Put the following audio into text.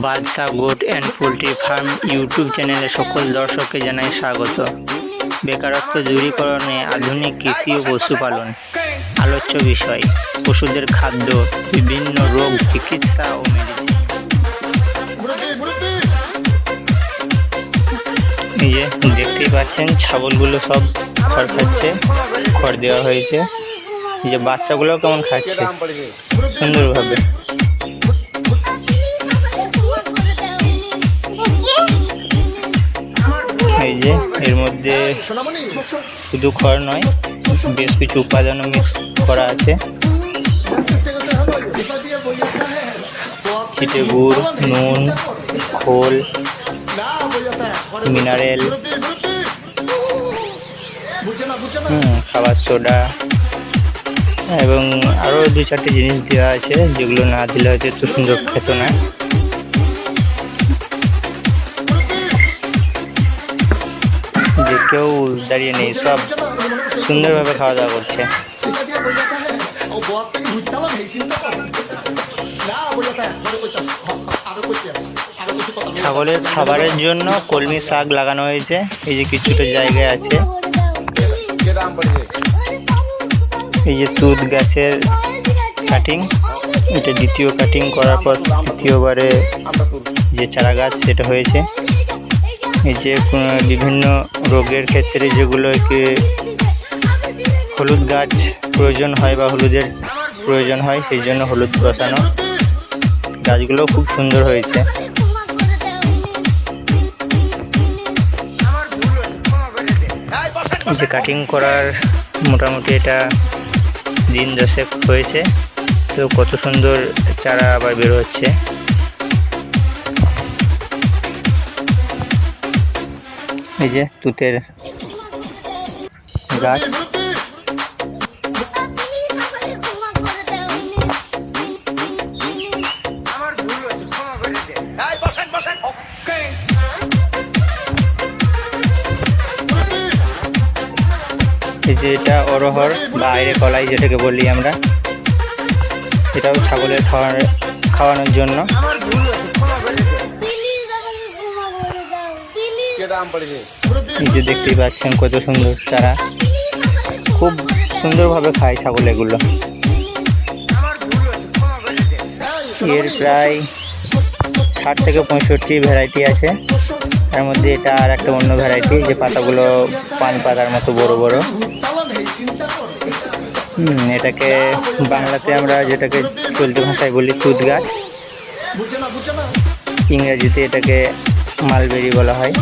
Badsha goat and poultry farm YouTube চ্যানেলে সকল দর্শককে জানাই স্বাগত। বেকারত্ব দূরীকরণে আধুনিক কৃষি ও পশুপালন আলোচ্য বিষয়, পশুদের খাদ্য, বিভিন্ন রোগ চিকিৎসা ও মেডিসিন। এই যে দেখতেই পাচ্ছেন ছাগলগুলো সব খড় খাচ্ছে, খড় দেওয়া হয়েছে। এই যে বাচ্চাগুলো কেমন খাচ্ছে সুন্দরভাবে। এই যে এর মধ্যে শুধু খড় নয়, বেশ কিছু উপাদানও মিক্স করা আছে। চিটে গুড়, নুন, খোল, মিনারেল, খাবার সোডা এবং আরও 2-4টি জিনিস দেওয়া আছে, যেগুলো না দিলে হয়তো এত সুন্দর খেত না। যে কেউ দাঁড়িয়ে নেই, সব সুন্দরভাবে খাওয়া দাওয়া করছে। ছাগলের খাবারের জন্য কলমি শাক লাগানো হয়েছে। এই যে কিছুটা জায়গায় আছে। এই যে তুঁত গাছের কাটিং, এটা দ্বিতীয় কাটিং করার পর তৃতীয়বারে যে চারা গাছ সেটা হয়েছে। এই যে বিভিন্ন রোগের ক্ষেত্রে যেগুলোকে হলুদ গাছ প্রয়োজন হয় বা হলুদের প্রয়োজন হয়, সেই জন্য হলুদ বসানো। গাছগুলো খুব সুন্দর হয়েছে। এই যে কাটিং করার মোটামুটি এটা দিন 10 হয়েছে, তো কত সুন্দর চারা আবার বের হচ্ছে। এই যে তুতের গাছ। এই যে এটা অরহর বা আইরে কলাই যেটাকে বলি আমরা, এটাও ছাগলের খাওয়ানোর জন্য। এই যে দেখতেই পাচ্ছেন কত সুন্দর চারা, খুব সুন্দরভাবে খায় ছাগল এগুলো। এর প্রায় 60 থেকে 65 ভ্যারাইটি আছে। তার মধ্যে এটা আর একটা অন্য ভ্যারাইটি, যে পাতাগুলো পান পাতার মতো বড় বড়। এটাকে বাংলাতে আমরা যেটাকে চলতি ভাষায় বলি তুঁত গাছ, ইংরেজিতে এটাকে মালবেরি বলা হয়।